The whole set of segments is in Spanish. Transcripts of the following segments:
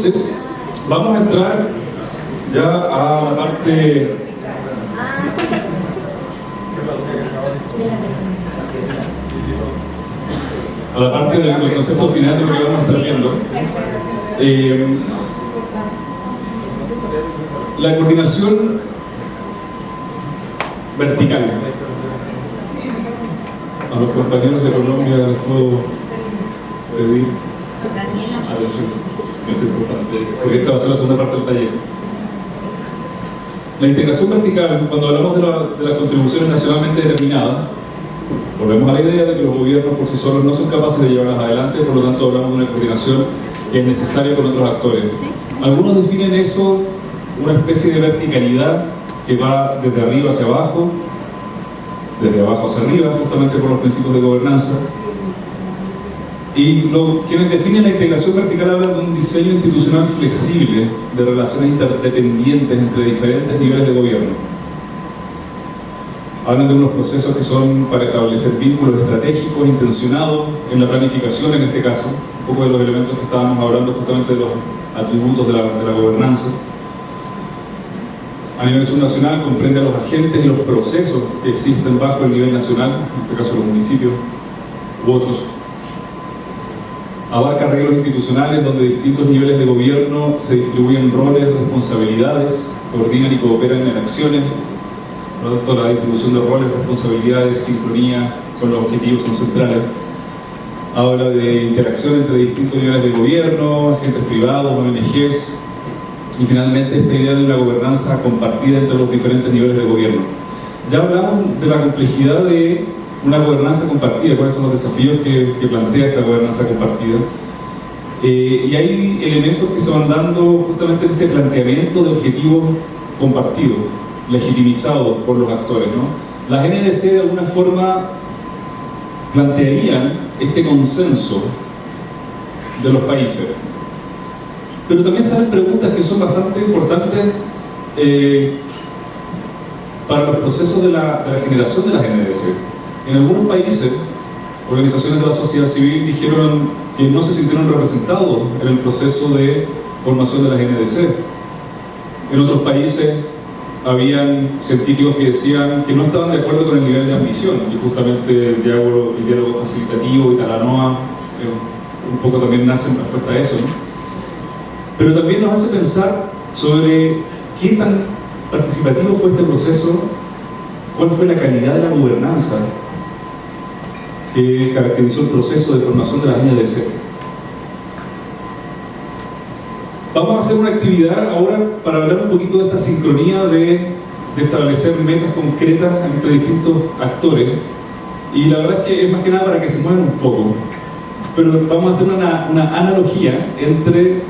Entonces, vamos a entrar ya a la parte del concepto final de lo que vamos a estar viendo. La coordinación vertical. A los compañeros de Colombia les puedo pedir atención. Esto es importante, porque esta va a ser la segunda parte del taller. La integración vertical, cuando hablamos de las contribuciones nacionalmente determinadas, volvemos a la idea de que los gobiernos por sí solos no son capaces de llevarlas adelante, por lo tanto hablamos de una coordinación que es necesaria con otros actores. Algunos definen eso una especie de verticalidad que va desde arriba hacia abajo, desde abajo hacia arriba, justamente por los principios de gobernanza. Y quienes definen la integración vertical hablan de un diseño institucional flexible de relaciones interdependientes entre diferentes niveles de gobierno. Hablan de unos procesos que son para establecer vínculos estratégicos, intencionados en la planificación en este caso, un poco de los elementos que estábamos hablando justamente de los atributos de la gobernanza. A nivel subnacional comprende a los agentes y los procesos que existen bajo el nivel nacional, en este caso los municipios u otros. Abarca arreglos institucionales donde distintos niveles de gobierno se distribuyen roles, responsabilidades, coordinan y cooperan en acciones. Producto de la distribución de roles, responsabilidades, sincronía con los objetivos son centrales. Habla de interacción entre distintos niveles de gobierno, agentes privados, ONGs, y finalmente esta idea de una gobernanza compartida entre los diferentes niveles de gobierno. Ya hablamos de la complejidad de una gobernanza compartida, cuáles son los desafíos que plantea esta gobernanza compartida. Y hay elementos que se van dando justamente en este planteamiento de objetivos compartidos, legitimizados por los actores, ¿no? Las NDC de alguna forma plantearían este consenso de los países, pero también salen preguntas que son bastante importantes para los procesos de la generación de las NDC. En algunos países, organizaciones de la sociedad civil dijeron que no se sintieron representados en el proceso de formación de las NDC. En otros países habían científicos que decían que no estaban de acuerdo con el nivel de ambición, y justamente el diálogo facilitativo y Talanoa un poco también nace en respuesta a eso, ¿no? Pero también nos hace pensar sobre qué tan participativo fue este proceso, cuál fue la calidad de la gobernanza que caracterizó el proceso de formación de las NDC. Vamos a hacer una actividad ahora para hablar un poquito de esta sincronía de establecer metas concretas entre distintos actores, y la verdad es que es más que nada para que se muevan un poco, pero vamos a hacer una analogía entre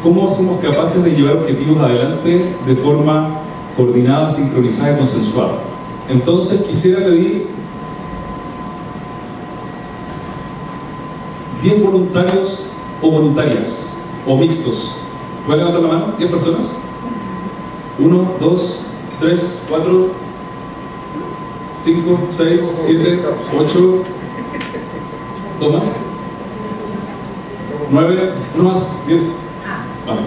cómo somos capaces de llevar objetivos adelante de forma coordinada, sincronizada y consensuada. Entonces quisiera pedir 10 voluntarios o voluntarias, o mixtos. ¿Pueden levantar la mano? ¿10 personas? 1, 2, 3, 4, 5, 6, 7, 8, 2 más, 9, 1 más, 10. Vale.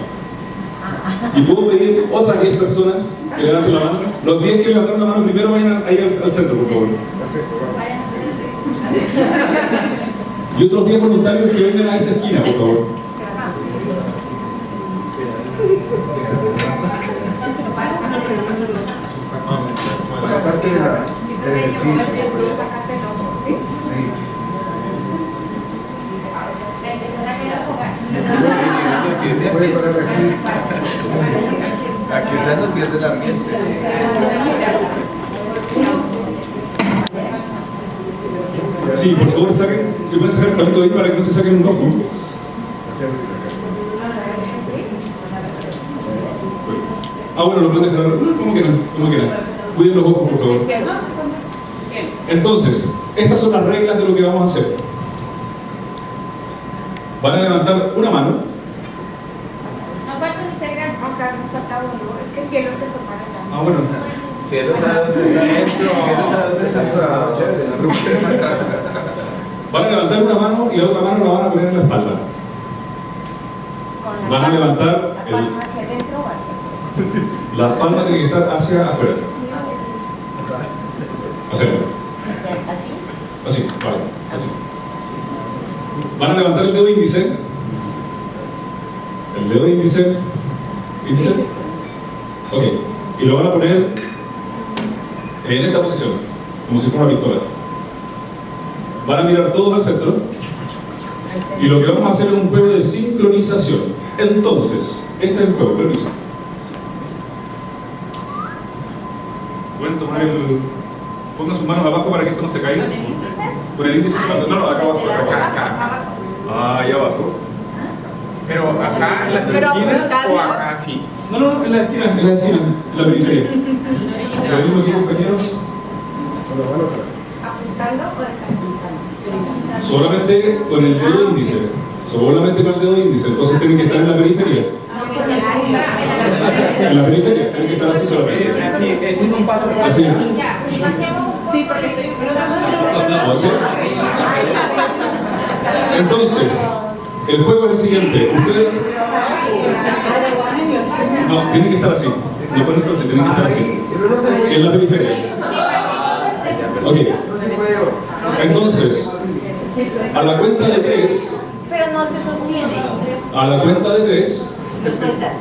Y puedo pedir otras 10 personas que levanten la mano. Los 10 que levantaron la mano primero vayan ahí al centro, por favor. Y otros 10 voluntarios que vengan a esta esquina, por favor. Aparte del ejercicio. Aquí están los 10 del ambiente. Sí, por favor, saquen, si pueden sacar el palito ahí para que no se saquen un ojo. Bueno, lo pueden dejar. ¿Cómo quieran? ¿Cómo quieran? Cuiden los ojos, por favor. Entonces, estas son las reglas de lo que vamos a hacer. Van a levantar una mano. No falta integrar, aunque nos falta uno. Es que Cielo se fue para allá. Bueno. Cielo sabe dónde está esto. Cielo sabe dónde está. Van a levantar una mano y la otra mano la van a poner en la espalda. Con Van a levantar ¿La palma hacia adentro o hacia afuera? la palma tiene que estar hacia afuera. Hacia afuera. ¿Así? Así, vale, así. Van a levantar el dedo índice. El dedo índice. ¿Índice? Ok. Y lo van a poner en esta posición, como si fuera una pistola. Van a mirar todos al centro. Y lo que vamos a hacer es un juego de sincronización. Entonces, este es el juego, permiso. Pueden tomar el. Pongan sus manos abajo para que esto no se caiga. ¿Con el índice? Con el índice suelto. No, acá abajo. Acá. Ah, ahí abajo. Pero acá en las esquinas o acá sí. No, en la esquina, en la periferia. Lo mismo aquí, compañeros. ¿Apuntando o desapuntando? Solamente con el dedo índice. Solamente con el dedo índice. Entonces tienen que estar en la periferia. En la periferia, tienen que estar así solamente. Así, es un paso. Así. Sí, porque estoy Ok. Entonces, el juego es el siguiente. Ustedes. No, tienen que estar así. No pueden estar así, tienen que estar así. Eso no se puede. En la periferia. Ok. No se puede. Entonces, a la cuenta de 3, Pero no se sostiene. a la cuenta de 3, Lo sueltan.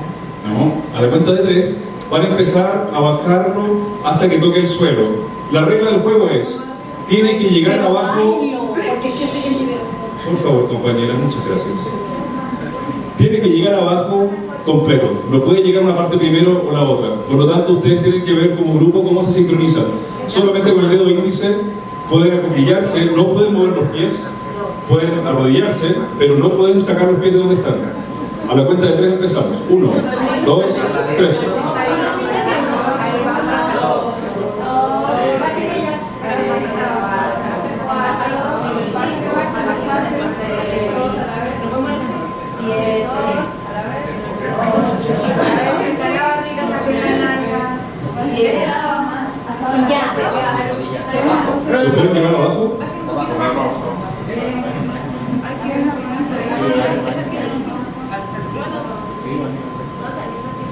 no, a la cuenta de 3, van a empezar a bajarlo hasta que toque el suelo. La regla del juego es, tiene que llegar abajo. Por favor, compañera, muchas gracias. Tiene que llegar abajo completo. No puede llegar una parte primero o la otra. Por lo tanto, ustedes tienen que ver como grupo cómo se sincronizan. Solamente con el dedo índice pueden acuclillarse, no pueden mover los pies, pueden arrodillarse, pero no pueden sacar los pies de donde están. A la cuenta de 3 empezamos. 1, 2, 3. ¿Se pueden llegar abajo?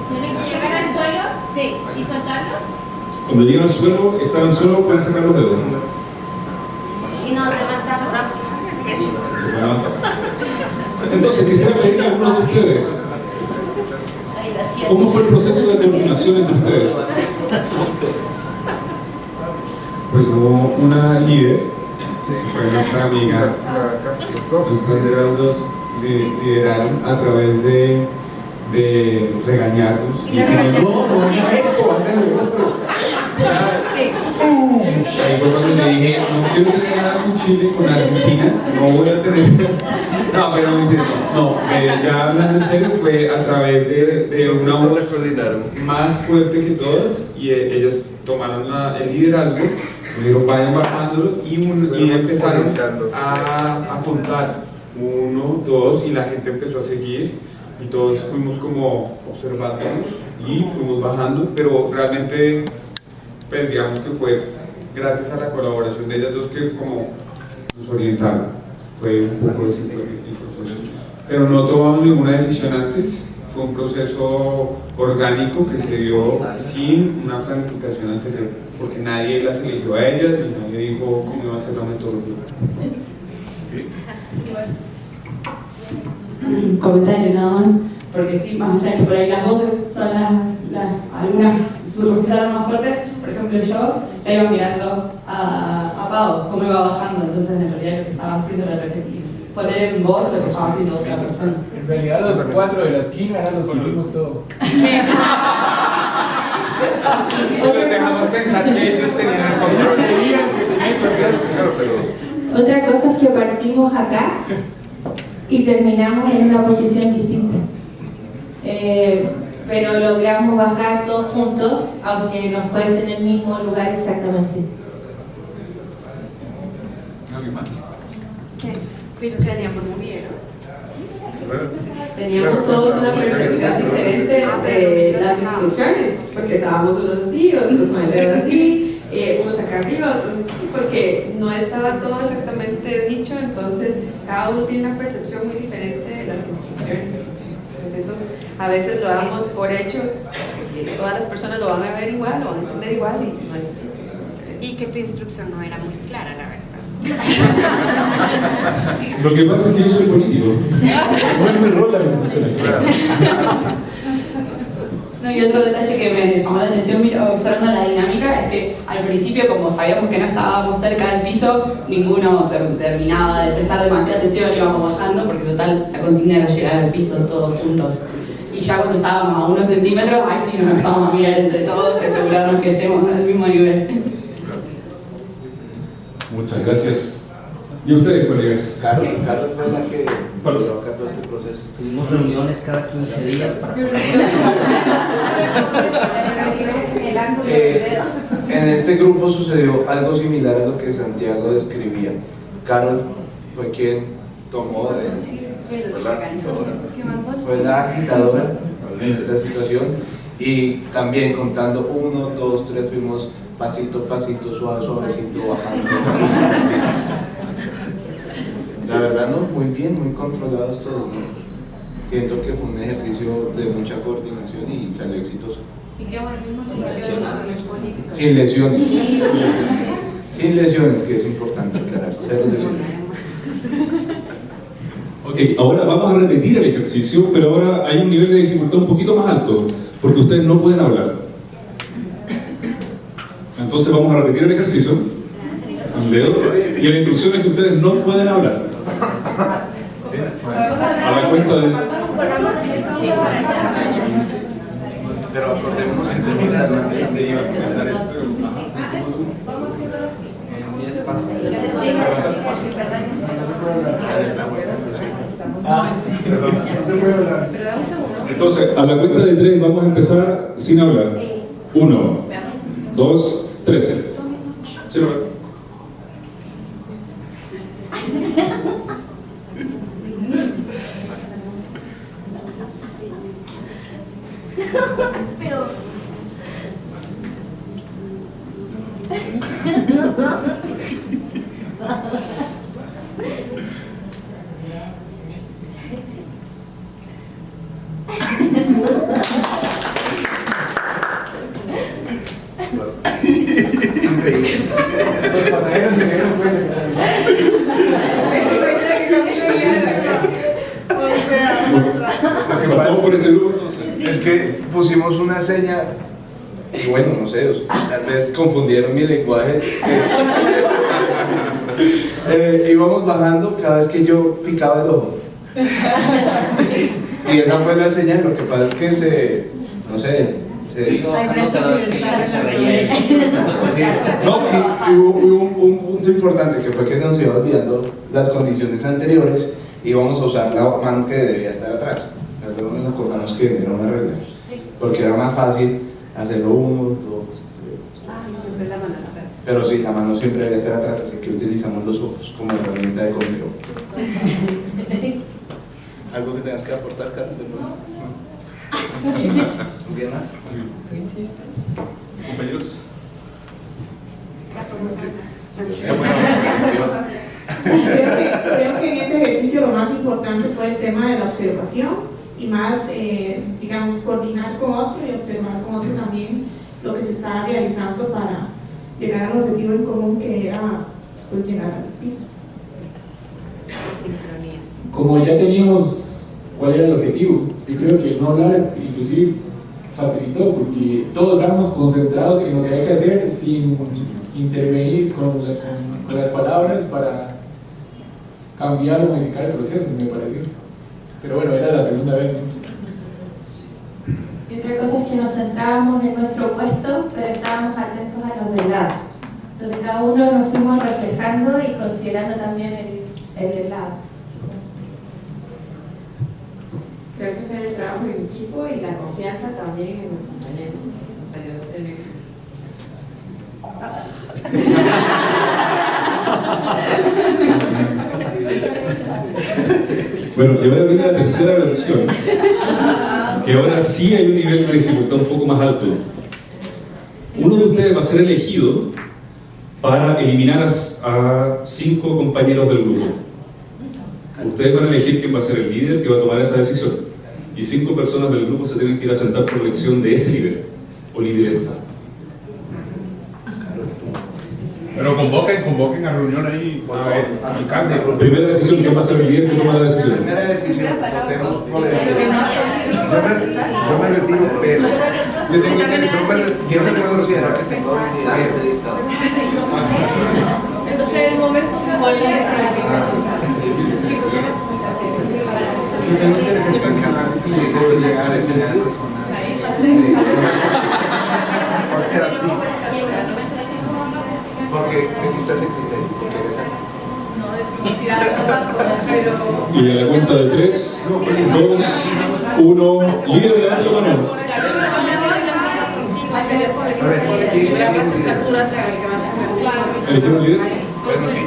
¿Tienen que llegar al suelo? Sí. ¿Y soltarlo? Cuando lleguen al suelo, están al suelo, pueden sacar los dedos. Y nos levantamos. Se pueden levantar. Entonces, quisiera pedirle a algunos de ustedes, ¿cómo fue el proceso de coordinación entre ustedes? Pues hubo una líder, fue nuestra amiga, los candidatos lideraron a través de regañarnos y decirnos, no haga esto, haga lo otro. Ahí fue cuando le dije, no quiero tener nada con Chile, con Argentina, no voy a tener. No, pero no, ya hablando en serio, fue a través de una voz más fuerte que todas y ellas tomaron el liderazgo. Me dijeron, vayan bajándolo y empezaron a contar 1, 2 y la gente empezó a seguir y todos fuimos como observándonos y fuimos bajando, pero realmente pues digamos que fue gracias a la colaboración de ellas dos que como nos orientaron. Fue un poco ese fue el proceso. Pero no tomamos ninguna decisión antes, fue un proceso orgánico que se dio sin una planificación anterior, porque nadie las eligió a ellas ni nadie dijo cómo iba a ser la metodología. Comentario nada más, porque sí, más allá que por ahí las voces son algunas resultaron más fuertes. Por ejemplo, yo ya iba mirando a Pau cómo iba bajando, entonces en realidad lo que estaba haciendo era repetir, poner en voz lo que estaba haciendo otra persona. En realidad los 4 de la esquina eran los que vimos todo. Nos dejamos pensar que ellos tenían el control. Otra cosa es que partimos acá y terminamos en una posición distinta. Pero logramos bajar todos juntos, aunque no fuese en el mismo lugar exactamente. Pero seríamos muy bien. Teníamos todos una percepción diferente de las instrucciones, porque estábamos unos así, otros con el dedo así, unos acá arriba, otros aquí, porque no estaba todo exactamente dicho, entonces cada uno tiene una percepción muy diferente de las instrucciones. Entonces eso a veces lo damos por hecho, porque todas las personas lo van a ver igual, lo van a entender igual, y no es así. Y que tu instrucción no era muy clara, la verdad. Lo que pasa es que yo soy político. No es mi rol la instrucción. No, y otro detalle que me llamó la atención observando la dinámica es que al principio, como sabíamos que no estábamos cerca del piso, ninguno terminaba de prestar demasiada atención, íbamos bajando porque total la consigna era llegar al piso todos juntos. Y ya cuando estábamos a unos centímetros, ahí sí nos empezamos a mirar entre todos y asegurarnos que estemos al mismo nivel. Muchas gracias. ¿Y ustedes, colegas? Carlos fue la que llevó acá todo este proceso. Tuvimos reuniones cada 15 días para En este grupo sucedió algo similar a lo que Santiago describía. Carol fue quien tomó fue la agitadora en esta situación, y también contando 1, 2, 3 fuimos pasito a pasito, suavecito bajando. La verdad no, muy bien, muy controlados todos, ¿no? Siento que fue un ejercicio de mucha coordinación y salió exitoso. Sin lesiones. Sin lesiones, que es importante aclarar, 0 lesiones. Ok, ahora vamos a repetir el ejercicio, pero ahora hay un nivel de dificultad un poquito más alto, porque ustedes no pueden hablar. Entonces vamos a repetir el ejercicio, un dedo, y la instrucción es que ustedes no pueden hablar. A la cuenta de... Pero acordémonos que se mira de iba a comenzar esto. Entonces, a la cuenta de 3 vamos a empezar sin hablar. 1, 2, 3. Sin hablar. Los pasajeros se dieron cuenta. Vamos por este grupo entonces. Es que pusimos una seña y bueno, no sé, tal vez confundieron mi lenguaje. Íbamos bajando cada vez que yo picaba el ojo. Y esa fue la señal. Lo que pasa es que no sé, no, y hubo un punto importante que fue que se nos iba olvidando las condiciones anteriores. Íbamos a usar la mano que debía estar atrás, pero luego nos acordamos que era una regla, porque era más fácil hacerlo 1, 2, 3. Pero sí, la mano siempre debe estar atrás, así que utilizamos los ojos como herramienta de conteo. ¿Algo que tengas que aportar, Carlos? ¿Bien más? Compañeros. Creo que en este ejercicio lo más importante fue el tema de la observación y más, digamos, coordinar con otro y observar con otro también lo que se estaba realizando para llegar al objetivo en común, que era pues llegar al piso. Como ya teníamos cuál era el objetivo, yo creo que no hablar inclusive facilitó, porque todos estábamos concentrados en lo que hay que hacer sin intervenir con las palabras para cambiar o modificar el proceso, me pareció. Pero bueno, era la segunda vez, ¿no? Y otra cosa es que nos centrábamos en nuestro puesto, pero estábamos atentos a los del lado. Entonces cada uno nos fuimos reflejando y considerando también el del lado. Creo que fue el trabajo en equipo y la confianza también en los compañeros. Nos ayudó a tener. Bueno, y ahora viene la tercera versión, que ahora sí hay un nivel de dificultad un poco más alto. Uno de ustedes va a ser elegido para eliminar a 5 compañeros del grupo. Ustedes van a elegir quién va a ser el líder que va a tomar esa decisión. y 5 personas del grupo se tienen que ir a sentar por elección de ese líder o lideresa. Pero convoquen a reunión ahí, alcalde. Primera decisión, ¿quién va a ser el líder que toma la decisión? Primera decisión, yo me retiro, pero siempre puedo considerar que tengo habilidad de dictador. Entonces, en el momento se vuelve a Yo tengo interés en personal, si les parece así. Porque me gusta ese criterio, porque eres así. Y a la cuenta de 3, 2, 1, líder, levanta la mano. ¿Eligieron líder? Bueno, sí.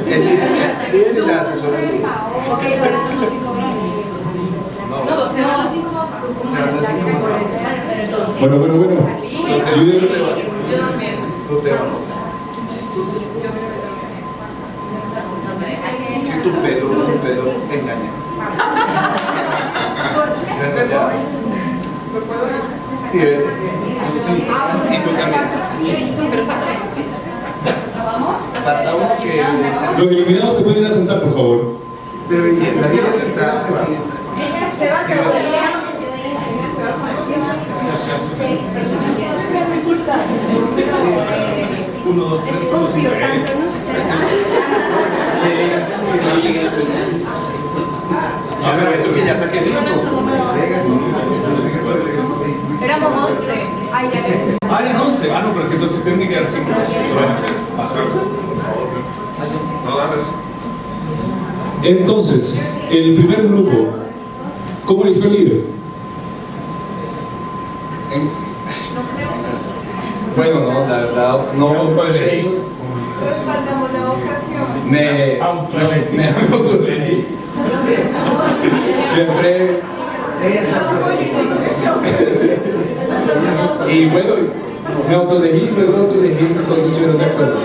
El líder y la asesora del líder. Ok, por eso no 5 No, se van los 5. serán de 5 Bueno. Entonces, Líder, tú te vas. Yo también. Tú te vas. Es que tu pelo te engaña. Sí, vete. Y tú también. Falta uno que... los eliminados se pueden ir a sentar, por favor. Pero y esa gente está... Es que confío tanto en ustedes. Pero eso que ya saqué 5. Éramos 11. Eran 11. No, pero es que entonces tienen que quedar 5. Entonces, el primer grupo, ¿cómo eligió el líder? Bueno, no, la verdad, no. Respaldamos la vocación. Me autoelegí. Siempre. Y bueno, me autoelegí, luego autoelegí, entonces estuvieron de acuerdo.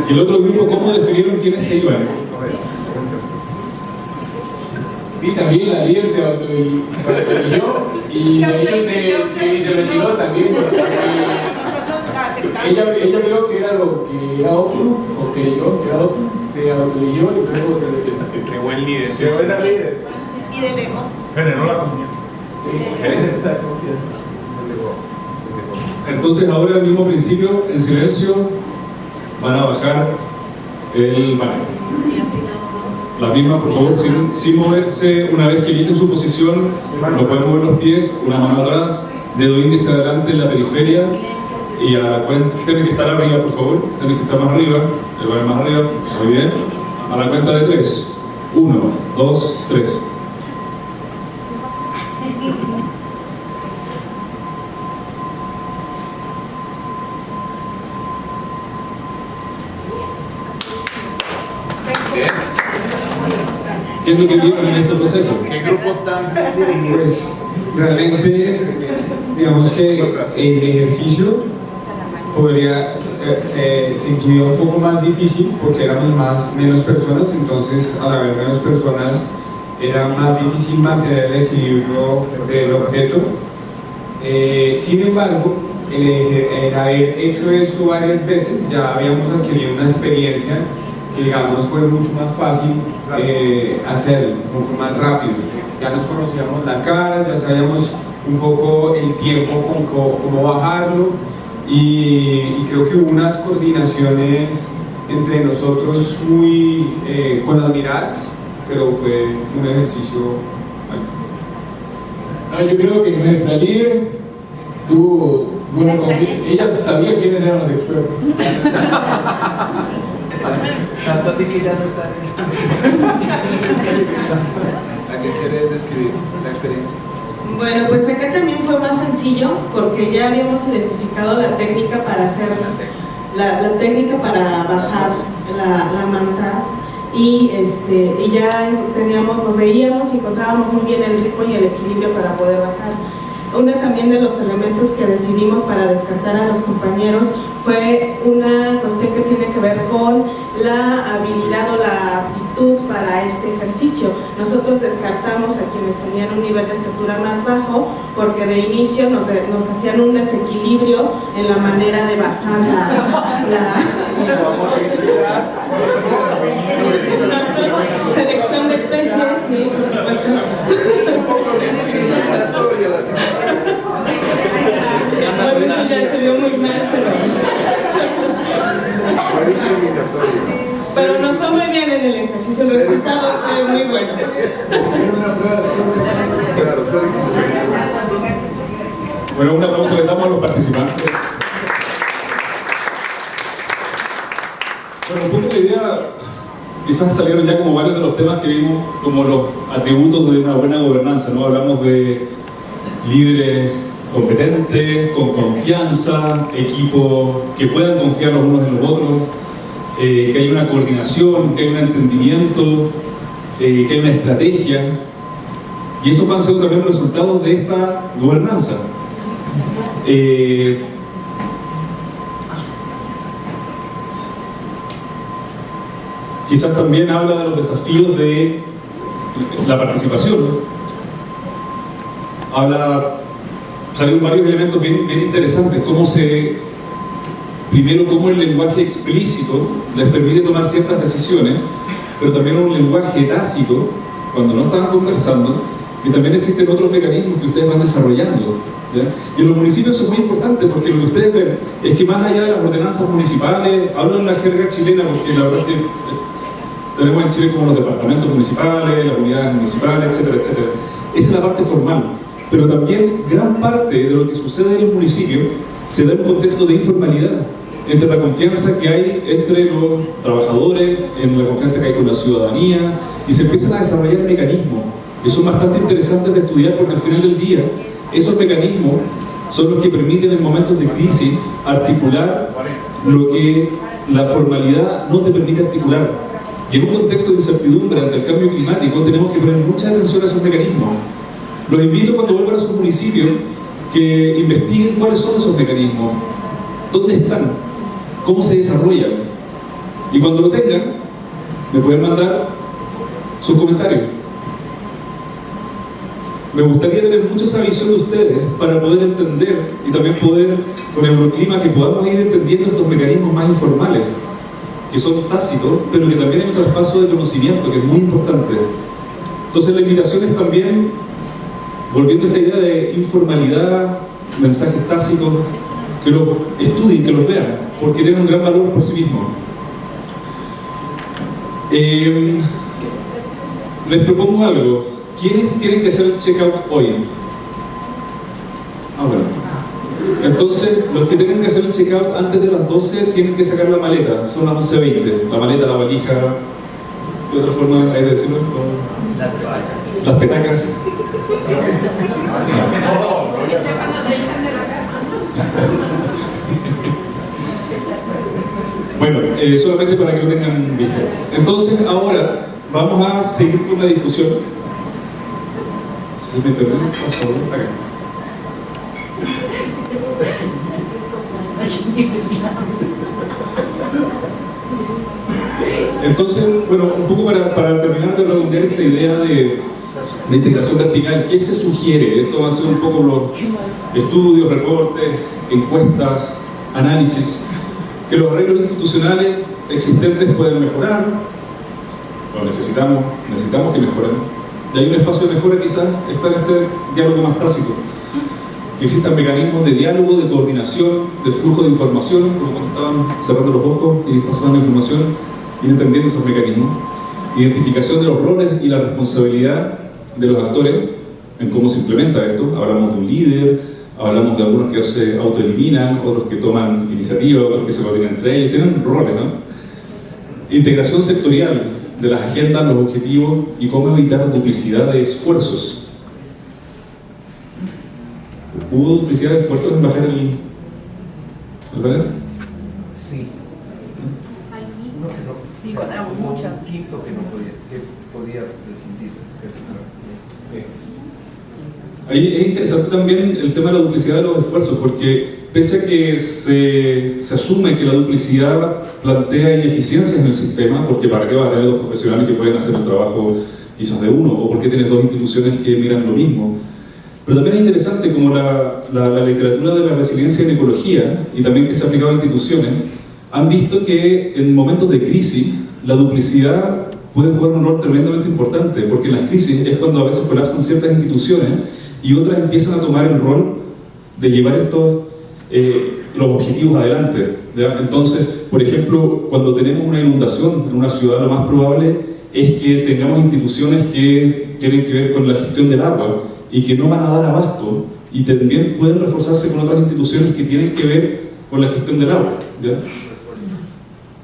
¿Y el otro grupo cómo definieron quiénes se iban? Sí, también la líder se autoeligió y de hecho se retiró también porque ella vio que era lo que era otro, o creyó que era otro, se autoeligió y luego se retiró. Qué buen líder. Qué buena líder. Y de lejos. Generó la confianza. Entonces ahora al mismo principio, en silencio, van a bajar el banner. La misma, por favor, sin moverse. Una vez que eligen su posición, no pueden mover los pies, una mano atrás, dedo índice adelante en la periferia, y a la cuenta, tienen que estar arriba, por favor, tienen que estar más arriba, el banner más arriba, muy bien. A la cuenta de 3, 1, 2, 3. ¿Qué es lo que vieron en este proceso? ¿Qué grupo tan bien dirigido? Pues realmente, digamos que el ejercicio se incluyó un poco más difícil porque éramos menos personas, entonces al haber menos personas era más difícil mantener el equilibrio del objeto. Sin embargo, el haber hecho esto varias veces ya habíamos adquirido una experiencia que, digamos, fue mucho más fácil hacerlo, mucho más rápido. Ya nos conocíamos la cara, ya sabíamos un poco el tiempo con cómo bajarlo, y creo que hubo unas coordinaciones entre nosotros muy con las miradas, pero fue un ejercicio. Yo creo que nuestra líder tuvo buena confianza, ella sabía quiénes eran los expertos. Tanto así que ya no está en ¿a qué quieres describir la experiencia? Bueno, pues acá también fue más sencillo porque ya habíamos identificado la técnica para hacer la técnica para bajar la manta, y ya nos veíamos y encontrábamos muy bien el ritmo y el equilibrio para poder bajar. Uno también de los elementos que decidimos para descartar a los compañeros fue una cuestión que tiene que ver con la habilidad o la aptitud aptitud para este ejercicio. Nosotros descartamos a quienes tenían un nivel de estatura más bajo porque de inicio nos hacían un desequilibrio en la manera de bajar la selección de especies, sí, por supuesto. Bueno, eso ya se vio muy mal, pero nos fue muy bien en el ejercicio, el resultado fue muy bueno. Bueno, un aplauso le damos a los participantes. Bueno, un poco la idea, quizás salieron ya como varios de los temas que vimos como los atributos de una buena gobernanza, ¿no? Hablamos de líderes competentes, con confianza, equipos que puedan confiar los unos en los otros, que hay una coordinación, que hay un entendimiento, que hay una estrategia, y eso van siendo también resultados de esta gobernanza. Quizás también habla de los desafíos de la participación. Salieron varios elementos bien interesantes, primero cómo el lenguaje explícito les permite tomar ciertas decisiones, pero también un lenguaje tácito, cuando no estaban conversando, y también existen otros mecanismos que ustedes van desarrollando, ¿ya? Y en los municipios eso es muy importante, porque lo que ustedes ven es que más allá de las ordenanzas municipales, hablo en la jerga chilena, porque la verdad es que tenemos en Chile como los departamentos municipales, las unidades municipales, etcétera, etcétera. Esa es la parte formal, pero también gran parte de lo que sucede en el municipio se da en un contexto de informalidad, entre la confianza que hay entre los trabajadores, en la confianza que hay con la ciudadanía, y se empiezan a desarrollar mecanismos que son bastante interesantes de estudiar, porque al final del día esos mecanismos son los que permiten en momentos de crisis articular lo que la formalidad no te permite articular. Y en un contexto de incertidumbre ante el cambio climático tenemos que poner mucha atención a esos mecanismos. Los invito cuando vuelvan a sus municipios que investiguen cuáles son esos mecanismos, dónde están, cómo se desarrollan, y cuando lo tengan me pueden mandar sus comentarios. Me gustaría tener mucha esa visión de ustedes para poder entender y también poder, con Euroclima, que podamos ir entendiendo estos mecanismos más informales, que son tácitos, pero que también hay un traspaso de conocimiento, que es muy importante. Entonces la invitación es también, volviendo a esta idea de informalidad, mensajes tácitos, que los estudien, que los vean, porque tienen un gran valor por sí mismos. Les propongo algo. ¿Quiénes tienen que hacer el check-out hoy? Bueno. Entonces, los que tengan que hacer el check-out antes de las 12 tienen que sacar la maleta. Son las 11:20. La maleta, la valija. ¿Qué otra forma hay de decirlo? Las petacas. Bueno, solamente para que lo tengan visto. Entonces, ahora vamos a seguir con la discusión. Si me permiten, por favor, acá. Entonces, bueno, un poco para terminar de redondear esta idea de integración vertical, ¿qué se sugiere? Esto va a ser un poco los estudios, reportes, encuestas, análisis, que los arreglos institucionales existentes pueden mejorar, lo necesitamos que mejoren. Y hay un espacio de mejora, quizás está en este diálogo más tácito, que existan mecanismos de diálogo, de coordinación, de flujo de información, como cuando estaban cerrando los ojos y pasaban la información, ir entendiendo esos mecanismos, identificación de los roles y la responsabilidad de los actores en cómo se implementa esto. Hablamos de un líder, hablamos de algunos que se autoeliminan, otros que toman iniciativa, otros que se coordinan entre ellos, tienen roles, ¿no? Integración sectorial de las agendas, los objetivos y cómo evitar duplicidad de esfuerzos. ¿Hubo duplicidad de esfuerzos en bajar el panel? Sí. Sí, cuando éramos muchos. Un quinto que podía rescindirse. Ahí es interesante también el tema de la duplicidad de los esfuerzos, porque pese a que se asume que la duplicidad plantea ineficiencias en el sistema, porque para qué va a tener dos profesionales que pueden hacer el trabajo quizás de uno, o porque tienes dos instituciones que miran lo mismo. Pero también es interesante como la literatura de la resiliencia en ecología, y también que se ha aplicado a instituciones, han visto que en momentos de crisis la duplicidad puede jugar un rol tremendamente importante, porque en las crisis es cuando a veces colapsan ciertas instituciones y otras empiezan a tomar el rol de llevar los objetivos adelante, ¿ya? Entonces, por ejemplo, cuando tenemos una inundación en una ciudad, lo más probable es que tengamos instituciones que tienen que ver con la gestión del agua y que no van a dar abasto, y también pueden reforzarse con otras instituciones que tienen que ver con la gestión del agua, ¿ya?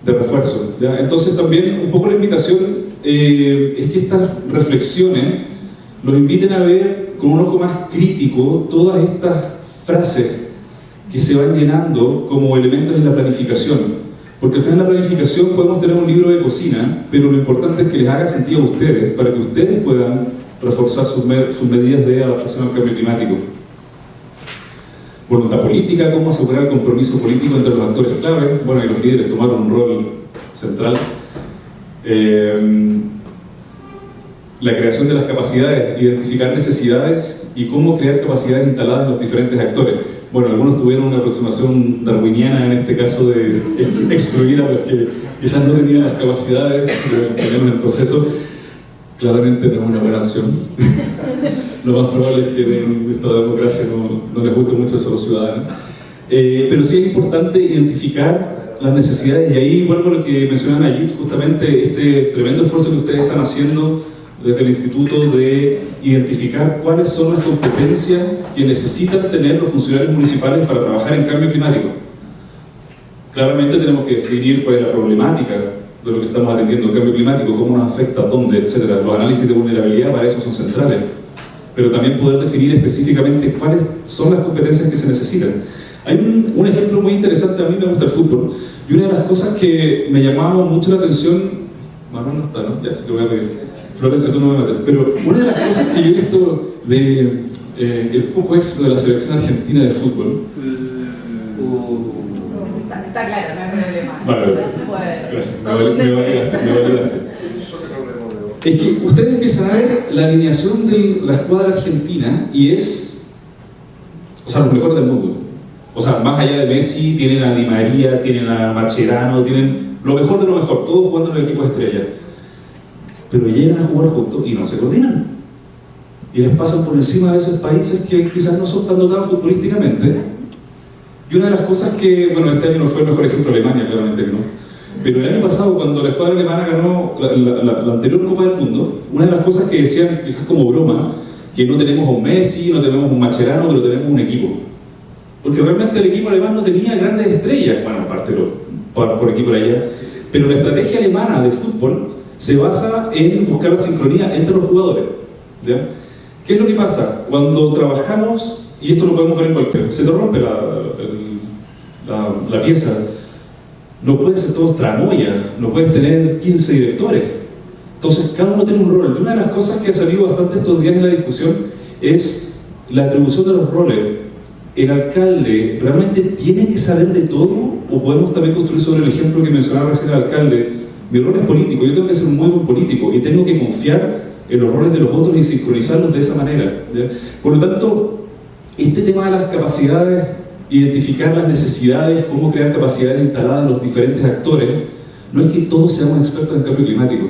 De refuerzo, ¿ya? Entonces también un poco la invitación es que estas reflexiones los inviten a ver con un ojo más crítico todas estas frases que se van llenando como elementos en la planificación, porque al final la planificación podemos tener un libro de cocina, pero lo importante es que les haga sentido a ustedes, para que ustedes puedan reforzar sus medidas de adaptación al cambio climático. Voluntad política, cómo asegurar el compromiso político entre los actores clave. Bueno, y los líderes tomaron un rol central. La creación de las capacidades, identificar necesidades y cómo crear capacidades instaladas en los diferentes actores. Bueno, algunos tuvieron una aproximación darwiniana en este caso de excluir a los que quizás no tenían las capacidades de tener en el proceso. Claramente no es una buena opción. Lo más probable es que en esta democracia no les guste mucho eso a los ciudadanos. Pero sí es importante identificar las necesidades, y ahí vuelvo a lo que mencionan allí, justamente este tremendo esfuerzo que ustedes están haciendo desde el instituto de identificar cuáles son las competencias que necesitan tener los funcionarios municipales para trabajar en cambio climático. Claramente tenemos que definir cuál es la problemática de lo que estamos atendiendo, el cambio climático, cómo nos afecta, dónde, etc. Los análisis de vulnerabilidad para eso son centrales, pero también poder definir específicamente cuáles son las competencias que se necesitan. Hay un ejemplo muy interesante, a mí me gusta el fútbol, y una de las cosas que me llamaba mucho la atención, Manuel no está, ¿no? Ya, se lo voy a pedir. Florencia, tú no me mates, pero una de las cosas que yo he visto de el poco éxito de la selección argentina de fútbol. Está claro, no hay problema. Vale, gracias, me validaste. Es que ustedes empiezan a ver la alineación de la escuadra argentina y es, o sea, los mejores del mundo. O sea, más allá de Messi, tienen a Di María, tienen a Mascherano, tienen lo mejor de lo mejor, todos jugando en el equipo estrella. Pero llegan a jugar juntos y no se coordinan. Y les pasan por encima de esos países que quizás no son tan dotados futbolísticamente. Y una de las cosas que, bueno, este año no fue el mejor ejemplo Alemania, claramente que no. Pero el año pasado, cuando la escuadra alemana ganó la anterior Copa del Mundo, una de las cosas que decían, quizás como broma, que no tenemos a un Messi, no tenemos a un Mascherano, pero tenemos un equipo. Porque realmente el equipo alemán no tenía grandes estrellas, bueno, aparte por aquí por allá, pero la estrategia alemana de fútbol se basa en buscar la sincronía entre los jugadores, ¿ya? ¿Qué es lo que pasa? Cuando trabajamos, y esto lo podemos ver en cualquier, se te rompe la pieza, no puedes ser todos tramoya, no puedes tener 15 directores, entonces cada uno tiene un rol. Y una de las cosas que ha salido bastante estos días en la discusión es la atribución de los roles. ¿El alcalde realmente tiene que saber de todo? ¿O podemos también construir sobre el ejemplo que mencionaba recién el alcalde? Mi rol es político, yo tengo que ser un muy buen político y tengo que confiar en los roles de los otros y sincronizarlos de esa manera, ¿ya? Por lo tanto, este tema de las capacidades, identificar las necesidades, cómo crear capacidades instaladas en los diferentes actores, no es que todos seamos expertos en cambio climático.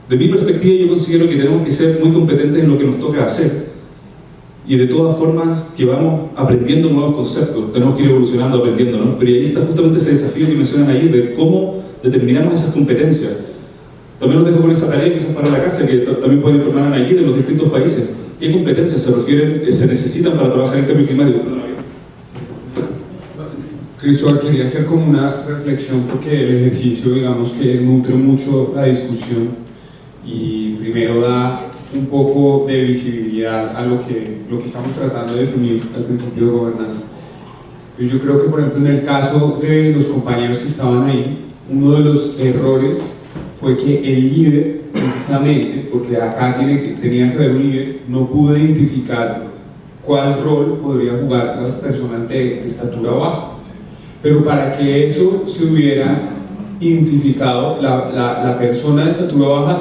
De mi perspectiva, yo considero que tenemos que ser muy competentes en lo que nos toca hacer, y de todas formas que vamos aprendiendo nuevos conceptos, tenemos que ir evolucionando, aprendiendo, ¿no? Pero ahí está justamente ese desafío que mencionan ahí de cómo determinamos esas competencias. También los dejo con esa tarea quizás para la casa, que también pueden informar allí de los distintos países. ¿Qué competencias se necesitan para trabajar en cambio climático? Cristóbal, quería hacer como una reflexión porque el ejercicio, digamos, que nutre mucho la discusión y primero da un poco de visibilidad a lo que estamos tratando de definir al principio de gobernanza. Yo creo que, por ejemplo, en el caso de los compañeros que estaban ahí, uno de los errores fue que el líder, precisamente, porque acá tenía que haber un líder, no pudo identificar cuál rol podría jugar las personas de estatura baja. Pero para que eso se hubiera identificado, la persona de estatura baja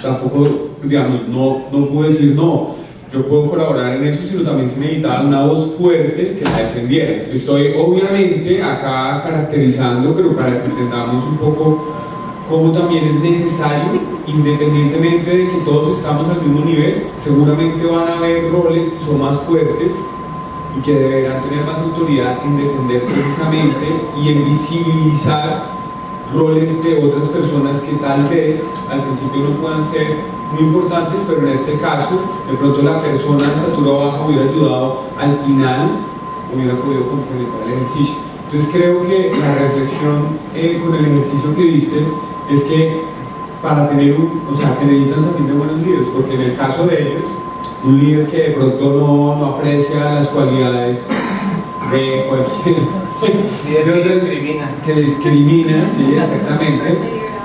tampoco, digamos, no pudo decir no, yo puedo colaborar en eso, sino también se necesitaba una voz fuerte que la defendiera. Estoy obviamente acá caracterizando, pero para que entendamos un poco cómo también es necesario, independientemente de que todos estamos al mismo nivel, seguramente van a haber roles que son más fuertes y que deberán tener más autoridad en defender precisamente y en visibilizar roles de otras personas que tal vez al principio no puedan ser muy importantes, pero en este caso de pronto la persona de estatura baja hubiera ayudado, al final hubiera podido complementar el ejercicio. Entonces creo que la reflexión con el ejercicio que dice es que para tener se necesitan también de buenos líderes, porque en el caso de ellos, un líder que de pronto no aprecia las cualidades de cualquier que discrimina, sí, exactamente,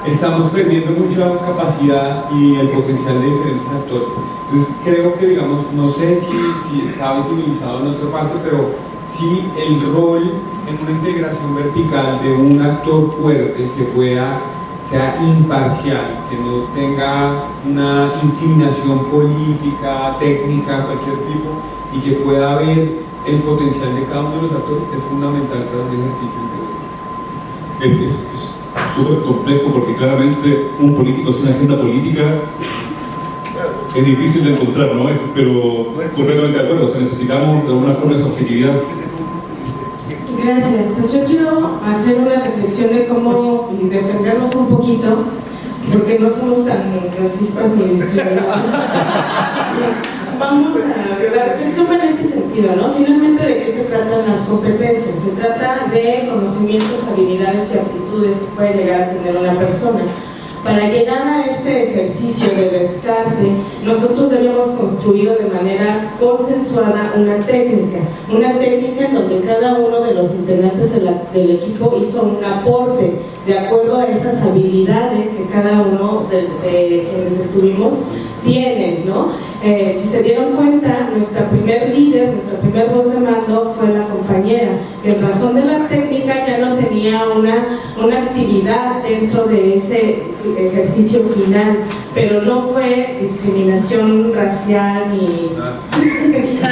estamos perdiendo mucha capacidad y el potencial de diferentes actores. Entonces creo que, digamos, no sé si está visibilizado en otra parte, pero sí el rol en una integración vertical de un actor fuerte que sea imparcial, que no tenga una inclinación política, técnica, cualquier tipo, y que pueda ver el potencial de cada uno de los actores, es fundamental para un ejercicio integral. Es súper complejo porque claramente un político sin agenda política es difícil de encontrar, ¿no? Pero completamente de acuerdo, o sea, necesitamos de alguna forma esa objetividad. Gracias. Pues yo quiero hacer una reflexión de cómo defendernos un poquito, porque no somos tan racistas ni discriminadores. Vamos a la reflexión en este sentido, ¿no? Finalmente, ¿de qué se tratan las competencias? Se trata de conocimientos, habilidades y aptitudes que puede llegar a tener una persona. Para llegar a este ejercicio de descarte, nosotros habíamos construido de manera consensuada una técnica en donde cada uno de los integrantes del equipo hizo un aporte de acuerdo a esas habilidades que cada uno de quienes estuvimos tienen, ¿no? Si se dieron cuenta, nuestra primer líder, nuestra primer voz de mando fue la compañera, que en razón de la técnica ya no tenía una actividad dentro de ese ejercicio final, pero no fue discriminación racial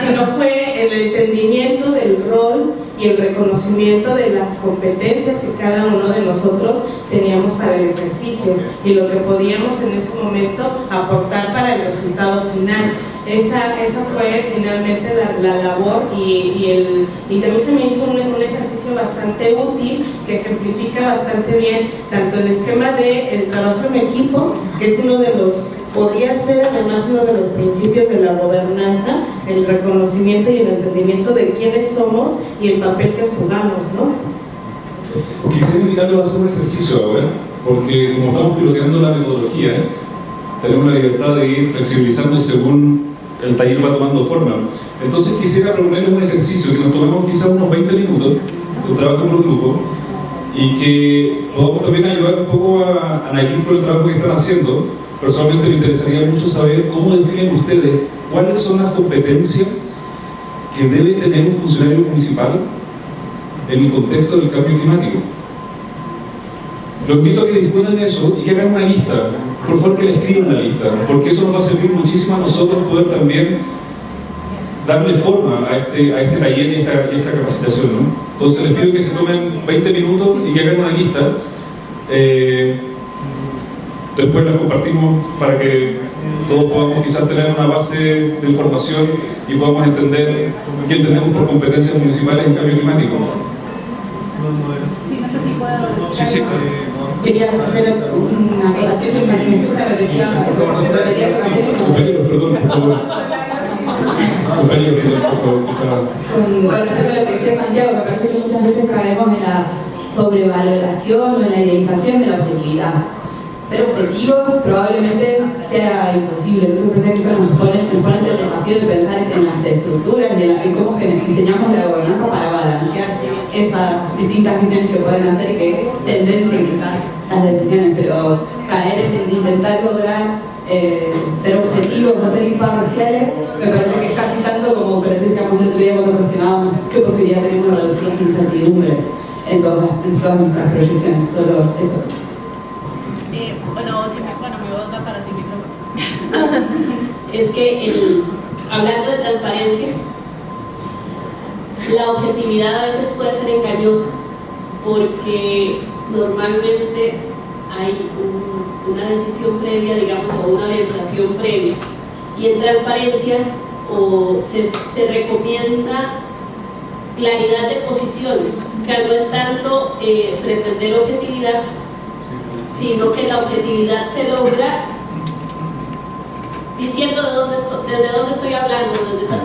sino fue el entendimiento del rol y el reconocimiento de las competencias que cada uno de nosotros teníamos para el ejercicio y lo que podíamos en ese momento aportar para el resultado final. Esa fue finalmente la labor y a mí se me hizo un ejercicio bastante útil que ejemplifica bastante bien tanto el esquema del trabajo en equipo, que es podría ser además uno de los principios de la gobernanza, el reconocimiento y el entendimiento de quiénes somos y el papel que jugamos, ¿no? Quisiera invitarlos a hacer un ejercicio ahora, porque como estamos piloteando la metodología, tenemos la libertad de ir flexibilizando según el taller va tomando forma. Entonces quisiera proponerles un ejercicio que nos tomemos quizás unos 20 minutos de trabajo en un grupo y que podamos también ayudar un poco a Nayib con el trabajo que están haciendo. Personalmente me interesaría mucho saber cómo definen ustedes cuáles son las competencias que debe tener un funcionario municipal en el contexto del cambio climático. Los invito a que discutan eso y que hagan una lista. Por favor, que la escriban la lista, porque eso nos va a servir muchísimo a nosotros poder también darle forma a este taller y esta capacitación, ¿no? Entonces les pido que se tomen 20 minutos y que hagan una lista. Después la compartimos para que todos podamos quizás tener una base de información y podamos entender qué entendemos por competencias municipales en cambio climático. Sí, no sé si puedo decir Sí. Quería hacer una acotación que me surge repetida Compañeros, perdón, por favor. Compañeros, por favor. Con respecto a lo que decía Santiago, me parece que muchas veces caemos en la sobrevaloración o en la idealización de la objetividad. Ser objetivos probablemente sea imposible, entonces parece que eso nos pone el desafío de pensar en las estructuras y en cómo diseñamos la gobernanza para balancear esas distintas visiones que pueden hacer y que tendencien quizás las decisiones, pero caer en intentar lograr ser objetivos, no ser imparciales, me parece que es casi tanto como decía todas nuestras proyecciones, solo eso. Bueno, mi voz da para sin micrófono. Es que hablando de transparencia, la objetividad a veces puede ser engañosa, porque normalmente hay una decisión previa, digamos, o una orientación previa, y en transparencia se recomienda claridad de posiciones, o sea, no es tanto pretender objetividad, sino que la objetividad se logra diciendo desde dónde estoy hablando,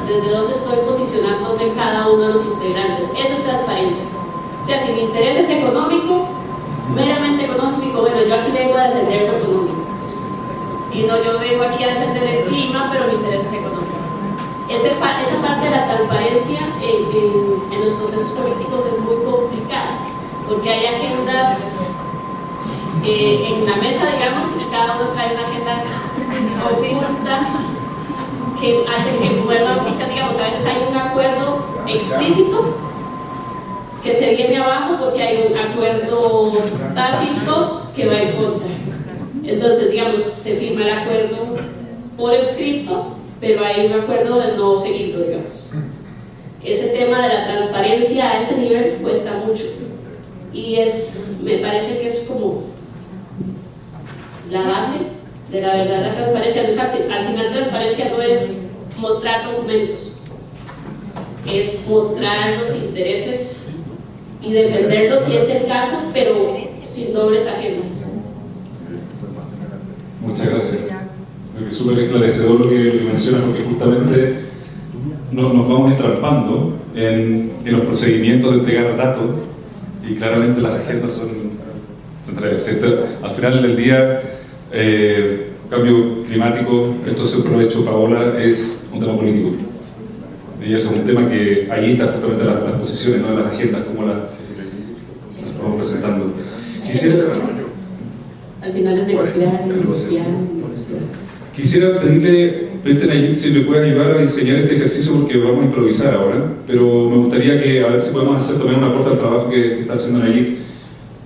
desde dónde estoy posicionándome en cada uno de los integrantes. Eso es transparencia. O sea, si mi interés es económico, meramente económico, bueno, yo aquí vengo a defender lo económico. Y no, yo vengo aquí a defender el clima, pero mi interés es económico. Esa parte de la transparencia en los procesos políticos es muy complicada, porque hay agendas en la mesa, digamos, y cada uno trae una agenda conjunta que hace que muevan fichas, digamos, a veces hay un acuerdo explícito que se viene abajo porque hay un acuerdo tácito que va en contra. Entonces, digamos, se firma el acuerdo por escrito, pero hay un acuerdo de no seguirlo, digamos. Ese tema de la transparencia a ese nivel cuesta mucho y me parece que es como la base de la verdad, la transparencia. Entonces, al final transparencia no es mostrar documentos, es mostrar los intereses y defenderlos si es el caso, pero sin dobles agendas. Muchas gracias. Es súper esclarecedor lo que mencionas, porque justamente nos vamos entrampando en los procedimientos de entregar datos y claramente las agendas son centrales. Al final del día, cambio climático, esto se aprovecho, Paola, es un tema político. Y eso es un tema que ahí está justamente las posiciones, ¿no? Las agendas, como las vamos presentando. Quisiera... Al final es negociar. Quisiera pedirte, Nayib, si me puede ayudar a diseñar este ejercicio, porque vamos a improvisar ahora, pero me gustaría que, a ver si podemos hacer también una aporte al trabajo que está haciendo Nayib.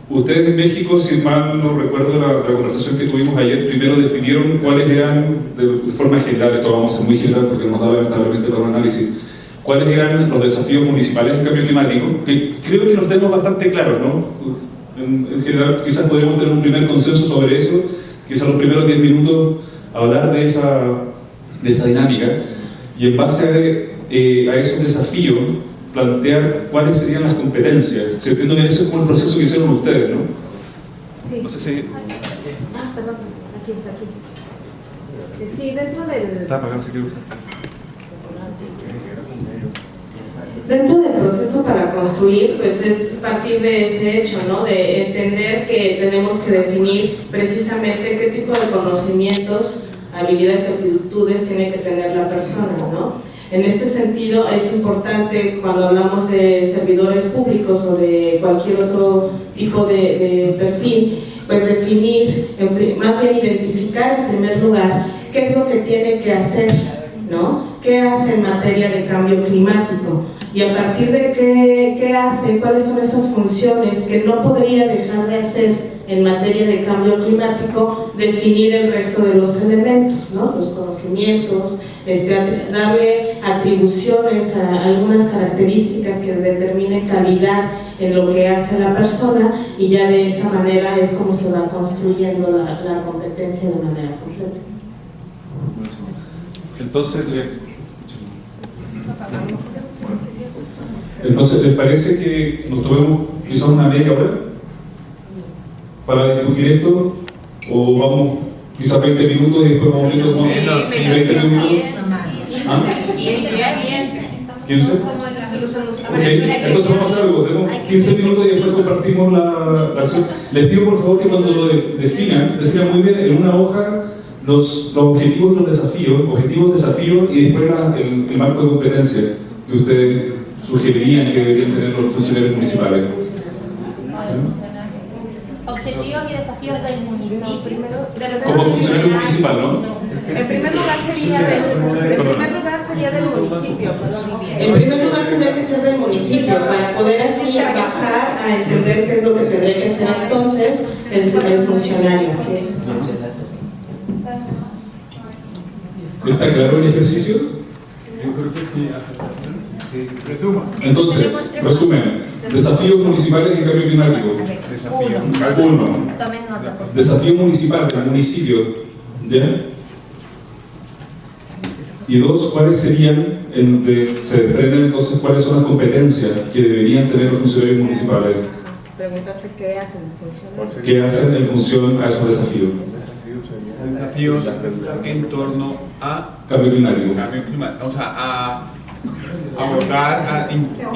Ustedes en México, si mal no recuerdo la conversación que tuvimos ayer, primero definieron cuáles eran, de forma general, esto vamos a ser muy general porque nos da lamentablemente para un análisis, cuáles eran los desafíos municipales en cambio climático, que creo que los tenemos bastante claros, ¿no? En general, quizás podríamos tener un primer consenso sobre eso, quizás los primeros 10 minutos hablar de esa dinámica, y en base a esos desafíos plantear cuáles serían las competencias. Si entiendo bien, eso es como el proceso que hicieron ustedes, ¿no? Sí. No sé si... Perdón, aquí. Sí, dentro del... Está apagado, si quiere usar. Dentro del proceso para construir, pues es partir de ese hecho, ¿no? De entender que tenemos que definir precisamente qué tipo de conocimientos, habilidades y aptitudes tiene que tener la persona, ¿no? En este sentido es importante cuando hablamos de servidores públicos o de cualquier otro tipo de perfil, pues definir, más bien identificar en primer lugar qué es lo que tiene que hacer, ¿no? ¿Qué hace en materia de cambio climático? Y a partir de qué hace, cuáles son esas funciones que no podría dejar de hacer en materia de cambio climático, definir el resto de los elementos, ¿no? Los conocimientos, darle atribuciones a algunas características que determinen calidad en lo que hace la persona, y ya de esa manera es como se va construyendo la competencia de manera completa. Entonces, ¿les parece que nos tomemos quizás una media hora para discutir esto? ¿O vamos quizás 20 minutos y después vamos viendo como 20 minutos? ¿Ah? 15. Ok, entonces vamos a hacer algo, tenemos 15 minutos y después compartimos la acción. Les pido por favor que cuando lo definan muy bien en una hoja los objetivos y los desafíos, desafíos y después el marco de competencia que ustedes sugerirían que deberían tener los funcionarios municipales. Objetivos y desafíos del municipio. Como funcionario municipal, ¿no? En primer lugar sería del municipio. En primer lugar, tendría que ser del municipio para poder así bajar a entender qué es lo que tendría que ser entonces el funcionario. Así es. ¿Está claro el ejercicio? Yo creo que sí. Resuma. Entonces, resumen, desafíos municipales en cambio climático. Uno, desafío municipal del municipio, ¿ya? Y dos, ¿cuáles serían, se desprenden entonces cuáles son las competencias que deberían tener los funcionarios municipales? Preguntarse qué hacen en función. ¿Qué hacen en función a esos desafíos? Desafíos en torno a cambio climático. O sea, a abordar, o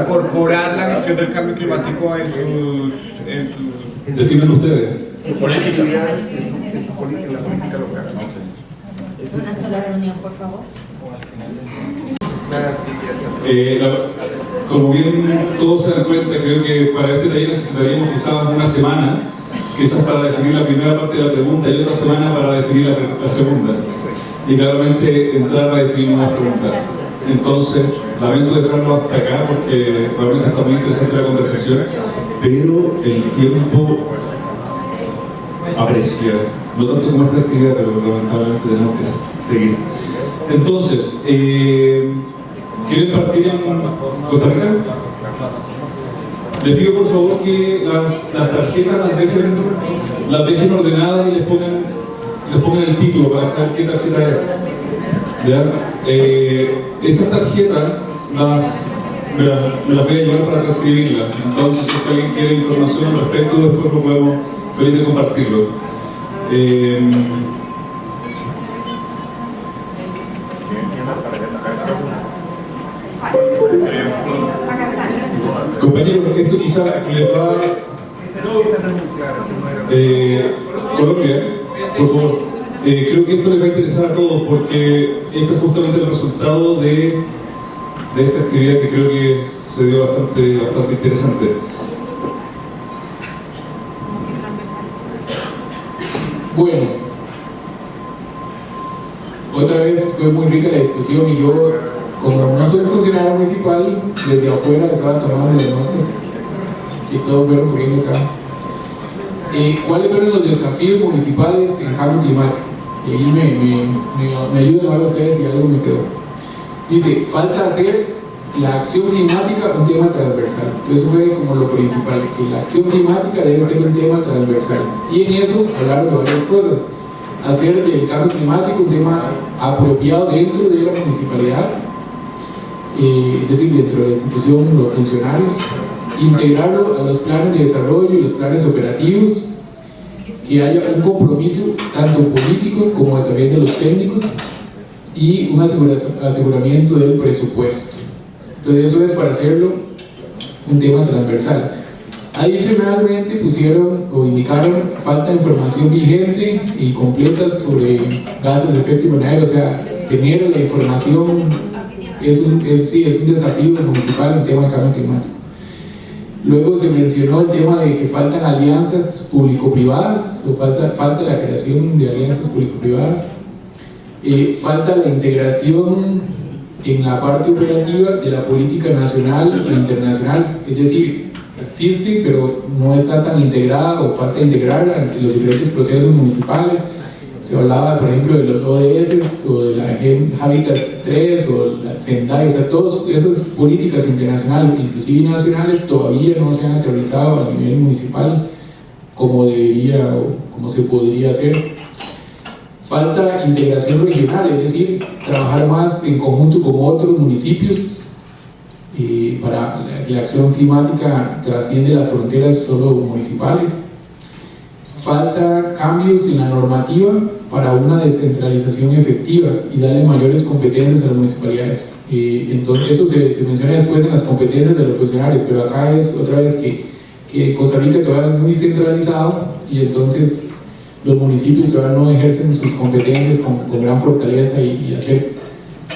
incorporar la gestión del cambio climático en sus Definen ustedes. En su política. En su política, la política local. Una sola reunión, por favor. Como bien todos se dan cuenta, creo que para este taller necesitaríamos quizás una semana, quizás para definir la primera parte de la pregunta y otra semana para definir la segunda. Y claramente entrar a definir nuevas preguntas. Entonces, lamento dejarlo hasta acá porque realmente está muy interesante la conversación, pero el tiempo aprecia, no tanto como esta actividad, pero lamentablemente tenemos que seguir. Entonces, ¿quieren partir en Costa Rica? Les pido por favor que las tarjetas las dejen ordenadas y les pongan el título para saber qué tarjeta es. ¿Ya? Esas tarjetas me las voy a llevar para reescribirlas. Entonces, si alguien quiere información al respecto, después lo podemos feliz de compartirlo. Compañeros, esto quizá les va Colombia, por favor. Creo que esto les va a interesar a todos porque esto es justamente el resultado de esta actividad que creo que se dio bastante interesante. Bueno, otra vez fue muy rica la discusión y yo, como no soy funcionario municipal, desde afuera estaba tomando las notas que todos fueron corriendo acá. ¿Cuáles fueron los desafíos municipales en cambio climático? Y ahí me ayudan ahora ustedes si algo me quedó. Dice, falta hacer la acción climática un tema transversal. Eso fue como lo principal, que la acción climática debe ser un tema transversal. Y en eso hablaron de varias cosas. Hacer del cambio climático un tema apropiado dentro de la municipalidad, es decir, dentro de la institución, los funcionarios, integrarlo a los planes de desarrollo y los planes operativos, que haya un compromiso tanto político como también de los técnicos y un aseguramiento del presupuesto. Entonces eso es para hacerlo un tema transversal. Adicionalmente pusieron o indicaron falta de información vigente y completa sobre gases de efecto invernadero, o sea, tener la información es un desafío municipal en tema de cambio climático. Luego se mencionó el tema de que faltan alianzas público-privadas, o falta la creación de alianzas público-privadas, falta la integración en la parte operativa de la política nacional e internacional, es decir, existe pero no está tan integrada o falta integrarla en los diferentes procesos municipales. Se hablaba, por ejemplo, de los ODS o de la Habitat 3 o la Sendai, o sea, todas esas políticas internacionales, inclusive nacionales, todavía no se han aterrizado a nivel municipal como debería o como se podría hacer. Falta integración regional, es decir, trabajar más en conjunto con otros municipios para que la acción climática trasciende las fronteras solo municipales. Falta cambios en la normativa para una descentralización efectiva y darle mayores competencias a las municipalidades. Entonces eso se menciona después en las competencias de los funcionarios, pero acá es otra vez que Costa Rica todavía es muy centralizado y entonces los municipios todavía no ejercen sus competencias con gran fortaleza y hacer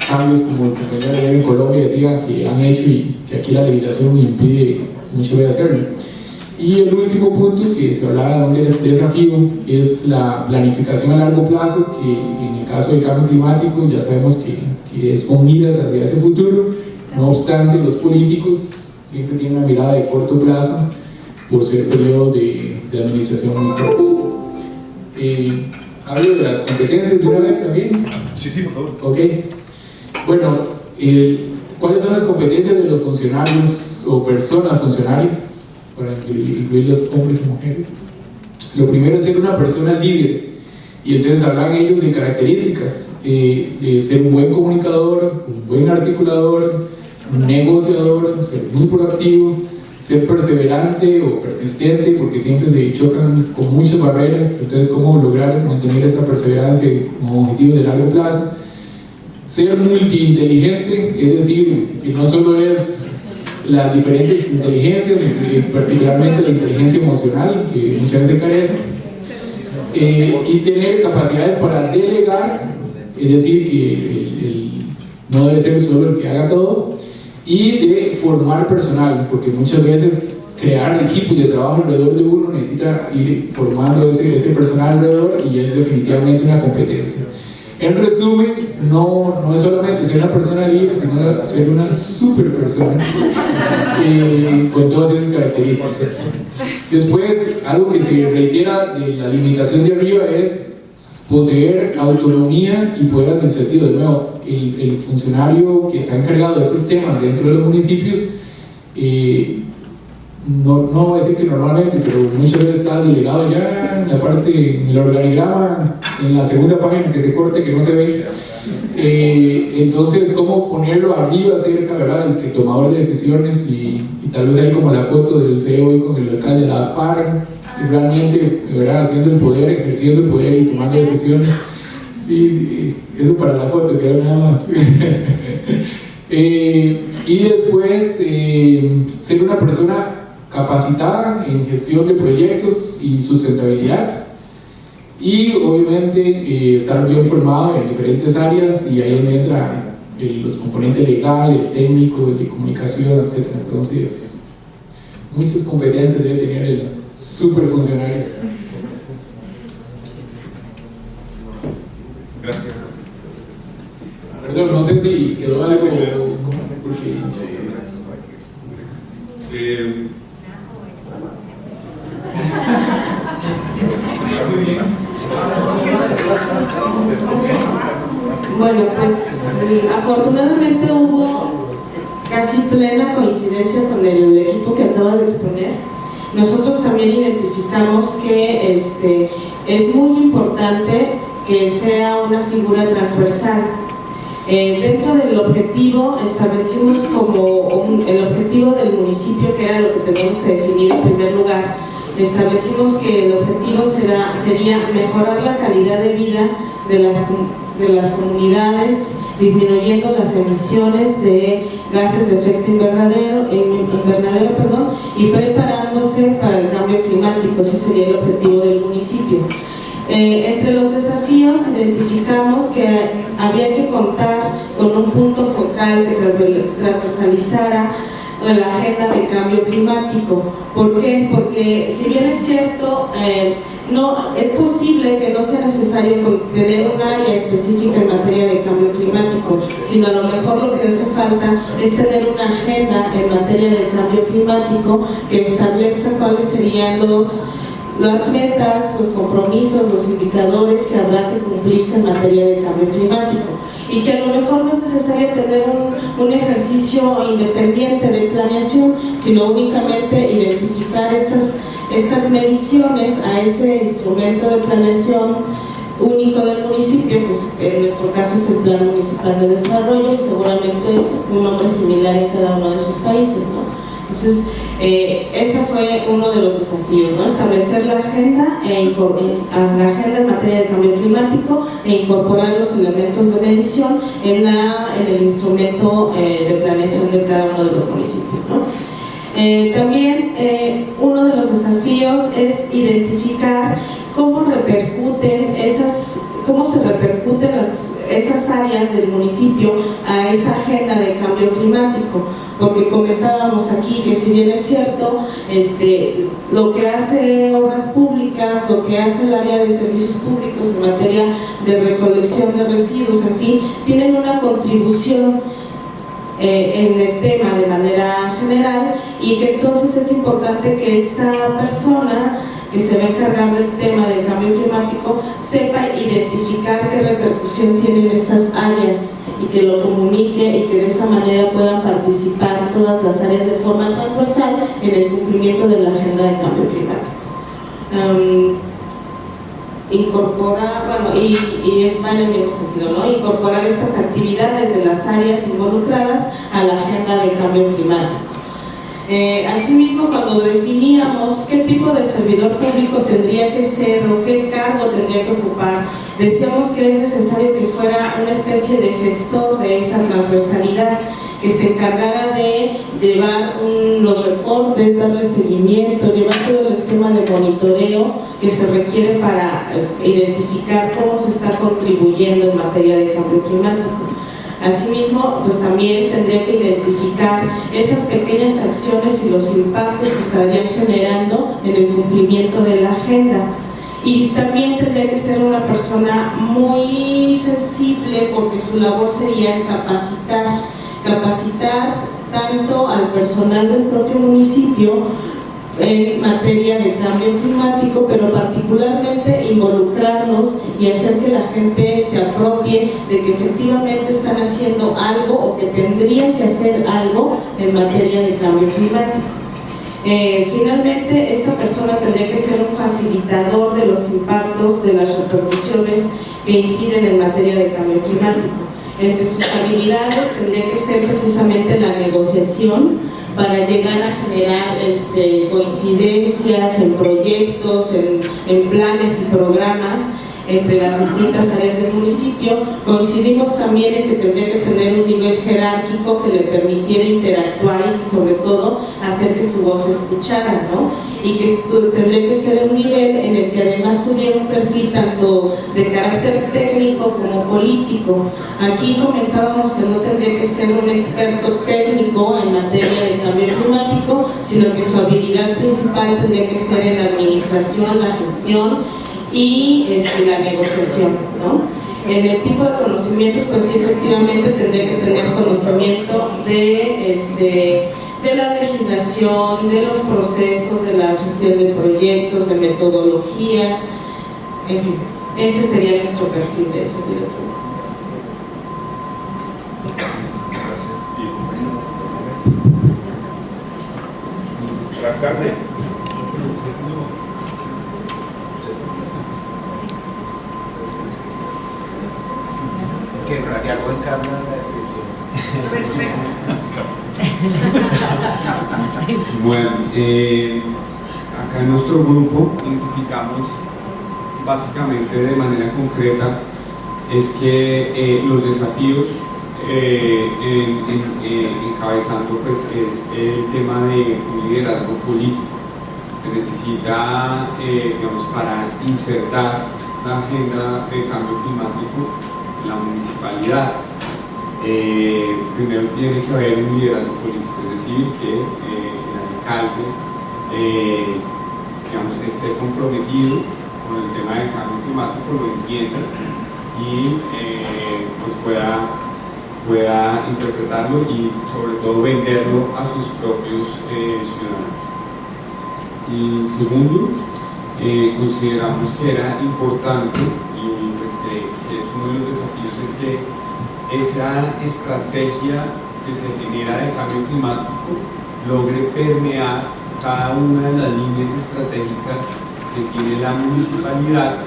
cambios como el compañero ayer en Colombia decía que han hecho y que aquí la legislación impide mucho de hacerlo. Y el último punto que se hablaba de un desafío es la planificación a largo plazo, que en el caso del cambio climático ya sabemos que es con miras hacia ese futuro, No obstante, los políticos siempre tienen una mirada de corto plazo por ser periodos de administración muy cortos. Hablo de las competencias de una vez también. Sí, por favor. Ok. Bueno, ¿cuáles son las competencias de los funcionarios o personas funcionarias para incluir los hombres y mujeres? Lo primero es ser una persona líder, y entonces hablan ellos de características, de ser un buen comunicador, un buen articulador, un negociador, ser muy proactivo, ser perseverante o persistente, porque siempre se chocan con muchas barreras. Entonces, cómo lograr mantener esta perseverancia como objetivo de largo plazo. Ser multiinteligente, es decir, que no solo es las diferentes inteligencias, particularmente la inteligencia emocional, que muchas veces carece, y tener capacidades para delegar, es decir, que no debe ser solo el que haga todo, y de formar personal, porque muchas veces crear equipos de trabajo alrededor de uno necesita ir formando ese personal alrededor, y es definitivamente una competencia. En resumen, no es solamente ser una persona libre, sino ser una super persona con todas esas características. Después, algo que se reitera de la limitación de arriba es poseer autonomía y poder administrativo. De nuevo, el funcionario que está encargado de estos temas dentro de los municipios, no voy a decir que normalmente, pero muchas veces está delegado ya en la parte, en el organigrama, en la segunda página que se corte, que no se ve. Entonces, ¿cómo ponerlo arriba, cerca, ¿verdad?, el que tomador de decisiones, y tal vez hay como la foto del CEO hoy con el alcalde de la par, realmente, ¿verdad?, haciendo el poder, ejerciendo el poder y tomando decisiones. Sí, eso para la foto, queda nada más. Y después, ser una persona capacitada en gestión de proyectos y sustentabilidad, y obviamente estar bien formado en diferentes áreas, y ahí es donde entra los componentes legal, el técnico, el de comunicación, etc. Entonces, muchas competencias debe tener el superfuncionario. Gracias. Perdón, no sé si quedó algo, porque bueno, pues afortunadamente hubo casi plena coincidencia con el equipo que acaba de exponer. Nosotros también identificamos que es muy importante que sea una figura transversal. Dentro del objetivo establecimos como el objetivo del municipio, que era lo que teníamos que definir en primer lugar. Establecimos que el objetivo sería mejorar la calidad de vida de las comunidades, disminuyendo las emisiones de gases de efecto invernadero, y preparándose para el cambio climático. Ese sería el objetivo del municipio. Entre los desafíos identificamos que había que contar con un punto focal que transversalizara la agenda de cambio climático. ¿Por qué? Porque si bien es cierto, no es posible que no sea necesario tener un área específica en materia de cambio climático, sino a lo mejor lo que hace falta es tener una agenda en materia de cambio climático que establezca cuáles serían las metas, los compromisos, los indicadores que habrá que cumplirse en materia de cambio climático, y que a lo mejor no es necesario tener un ejercicio independiente de planeación, sino únicamente identificar estas mediciones a ese instrumento de planeación único del municipio, que en nuestro caso es el Plan Municipal de Desarrollo, y seguramente un nombre similar en cada uno de sus países, ¿no? Entonces, ese fue uno de los desafíos, ¿no? Establecer la agenda, la agenda en materia de cambio climático, e incorporar los elementos de medición en el instrumento de planeación de cada uno de los municipios, ¿no? También uno de los desafíos es identificar cómo se repercuten esas áreas del municipio a esa agenda de cambio climático, porque comentábamos aquí que si bien es cierto, lo que hace obras públicas, lo que hace el área de servicios públicos en materia de recolección de residuos, en fin, tienen una contribución en el tema de manera general, y que entonces es importante que esta persona que se va a encargar del tema del cambio climático sepa identificar qué repercusión tienen estas áreas y que lo comunique, y que de esa manera puedan participar todas las áreas de forma transversal en el cumplimiento de la agenda de cambio climático. Incorpora, bueno, y va en el mismo sentido, ¿no? Incorporar estas actividades de las áreas involucradas a la agenda de cambio climático. Asimismo, cuando definíamos qué tipo de servidor público tendría que ser o qué cargo tendría que ocupar, decíamos que es necesario que fuera una especie de gestor de esa transversalidad, que se encargara de llevar los reportes, darle seguimiento, llevar todo el esquema de monitoreo que se requiere para identificar cómo se está contribuyendo en materia de cambio climático. Asimismo, pues también tendría que identificar esas pequeñas acciones y los impactos que estarían generando en el cumplimiento de la agenda. Y también tendría que ser una persona muy sensible, porque su labor sería capacitar tanto al personal del propio municipio en materia de cambio climático, pero particularmente involucrarlos y hacer que la gente se apropie de que efectivamente están haciendo algo o que tendrían que hacer algo en materia de cambio climático. Finalmente, esta persona tendría que ser un facilitador de los impactos, de las repercusiones que inciden en materia de cambio climático. Entre sus habilidades tendría que ser precisamente la negociación para llegar a generar coincidencias en proyectos, en planes y programas entre las distintas áreas del municipio. Coincidimos también en que tendría que tener un nivel jerárquico que le permitiera interactuar y sobre todo hacer que su voz se escuchara, ¿no? Y que tendría que ser un nivel en el que además tuviera un perfil tanto de carácter técnico como político. Aquí comentábamos que no tendría que ser un experto técnico en materia de cambio climático, sino que su habilidad principal tendría que ser en la administración, la gestión y la negociación, ¿no? En el tipo de conocimientos, pues sí, efectivamente tendría que tener conocimiento de la legislación, de los procesos, de la gestión de proyectos, de metodologías, en fin, ese sería nuestro perfil de servidor público. Alcalde. Que Santiago encarna la descripción. Bueno, acá en nuestro grupo identificamos básicamente de manera concreta es que los desafíos encabezando pues es el tema de un liderazgo político. Se necesita, digamos, para insertar la agenda de cambio climático en la municipalidad. Primero tiene que haber un liderazgo político, es decir, que el alcalde digamos, esté comprometido con el tema del cambio climático, lo entienda y pues pueda interpretarlo y sobre todo venderlo a sus propios ciudadanos. Y segundo, consideramos que era importante y pues, que es uno de los desafíos es que esa estrategia que se genera de cambio climático logre permear cada una de las líneas estratégicas que tiene la municipalidad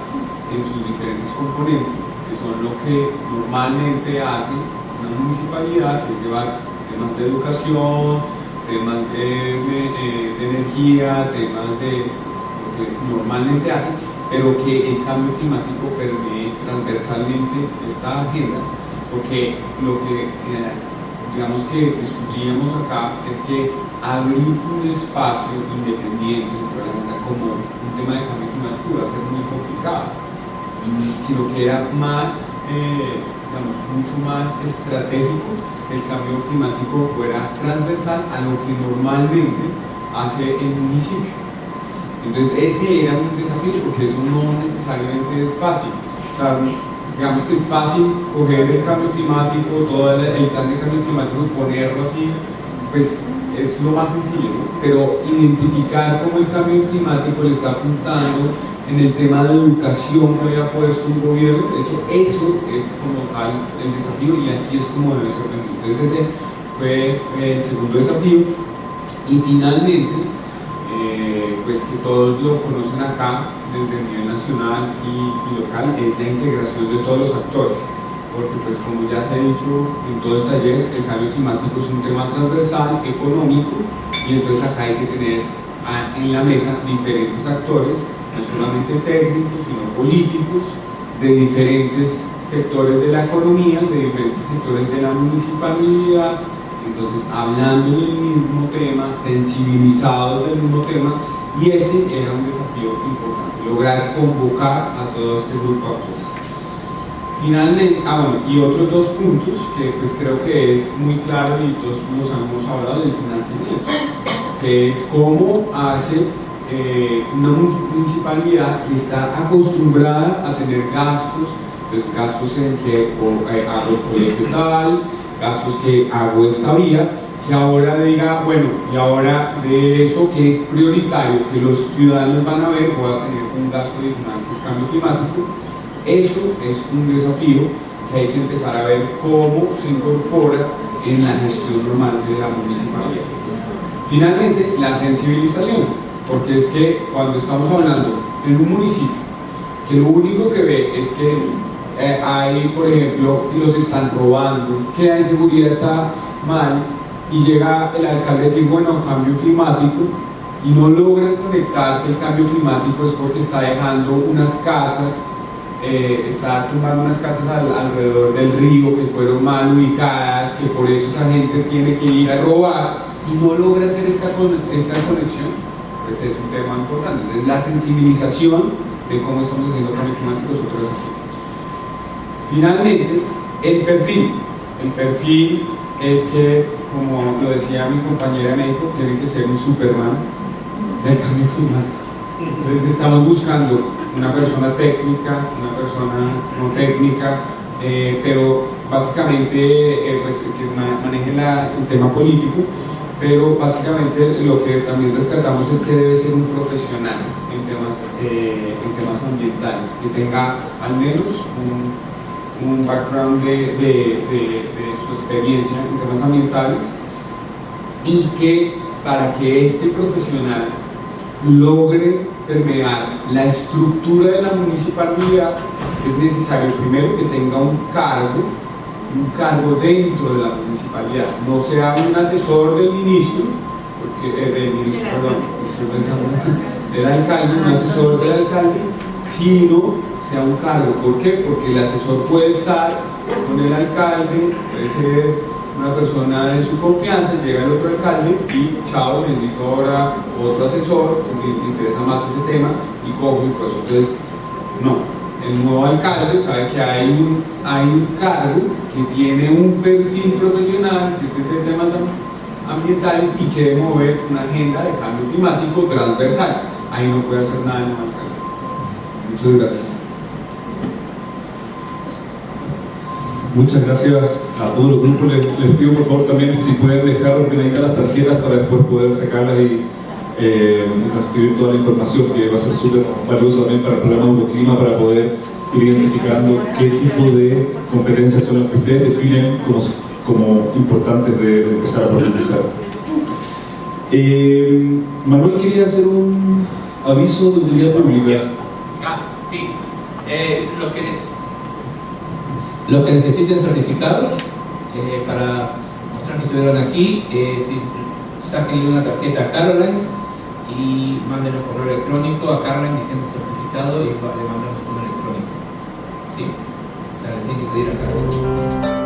en sus diferentes componentes, que son lo que normalmente hace una municipalidad, que es llevar temas de educación, temas de energía, temas de lo que normalmente hace, pero que el cambio climático permee transversalmente esta agenda. Porque lo que digamos que discutíamos acá es que abrir un espacio independiente dentro de la agenda como un tema de cambio climático va a ser muy complicado, sino que era más, digamos, mucho más estratégico que el cambio climático fuera transversal a lo que normalmente hace el municipio. Entonces ese era un desafío porque eso no necesariamente es fácil. Claro, digamos que es fácil coger el cambio climático, todo el plan de cambio climático y ponerlo así, pues es lo más sencillo, ¿no? Pero identificar cómo el cambio climático le está apuntando en el tema de educación que había puesto un gobierno, eso es como tal el desafío, y así es como debe ser organizado. Entonces ese fue el segundo desafío. Y finalmente, pues que todos lo conocen acá desde el nivel nacional y local, es la integración de todos los actores, porque pues como ya se ha dicho en todo el taller, el cambio climático es un tema transversal, económico, y entonces acá hay que tener en la mesa diferentes actores, no solamente técnicos, sino políticos, de diferentes sectores de la economía, de diferentes sectores de la municipalidad, entonces hablando del mismo tema, sensibilizados del mismo tema, y ese era un desafío importante, lograr convocar a todo este grupo de actores. Finalmente, y otros dos puntos que pues creo que es muy claro y todos nos hemos hablado del financiamiento, que es cómo hace una municipalidad que está acostumbrada a tener gastos, pues gastos en que hago el colegio tal, gastos que hago esta vía, que ahora diga, bueno, y ahora de eso que es prioritario, que los ciudadanos van a ver, voy a tener un gasto adicional que es cambio climático. Eso es un desafío que hay que empezar a ver cómo se incorpora en la gestión normal de la municipalidad. Finalmente, la sensibilización, porque es que cuando estamos hablando en un municipio que lo único que ve es que hay, por ejemplo, que los están robando, que la inseguridad está mal, y llega el alcalde a decir, bueno, cambio climático, y no logran conectar que el cambio climático es porque está dejando unas casas, está tumbando unas casas alrededor del río que fueron mal ubicadas, que por eso esa gente tiene que ir a robar, y no logra hacer esta conexión, pues es un tema importante. Entonces la sensibilización de cómo estamos haciendo cambio climático es otro desafío. Finalmente, el perfil es que, como lo decía mi compañera de México, tiene que ser un Superman del cambio climático. Entonces estamos buscando una persona técnica, una persona no técnica, pero básicamente pues, que maneje el tema político, pero básicamente lo que también rescatamos es que debe ser un profesional en temas ambientales, que tenga al menos un background de su experiencia en temas ambientales, y que para que este profesional logre permear la estructura de la municipalidad es necesario primero que tenga un cargo dentro de la municipalidad, no sea un asesor del ministro, del alcalde, un asesor del alcalde, sino sea un cargo. ¿Por qué? Porque el asesor puede estar con el alcalde, puede ser una persona de su confianza, llega el otro alcalde y chao, necesito ahora otro asesor, me interesa más ese tema, y cojo el proceso. Entonces, no, el nuevo alcalde sabe que hay un cargo que tiene un perfil profesional, que es de temas ambientales, y que debe mover una agenda de cambio climático transversal. Ahí no puede hacer nada el nuevo alcalde. Muchas gracias. Muchas gracias a todos los grupos. Les pido por favor también si pueden dejar ordenaditas las tarjetas para después poder sacarlas y transcribir toda la información, que va a ser súper valioso también para el programa Euroclima, para poder ir identificando qué tipo de competencias son las que ustedes definen como importantes de empezar a profundizar. Manuel quería hacer un aviso de utilidad pública. Sí, lo que necesiten certificados para mostrar que estuvieron aquí, saquen una tarjeta a Caroline y manden un correo electrónico a Caroline diciendo certificado, y le mandamos un electrónico. ¿Sí? O sea, le tienen que pedir a Caroline.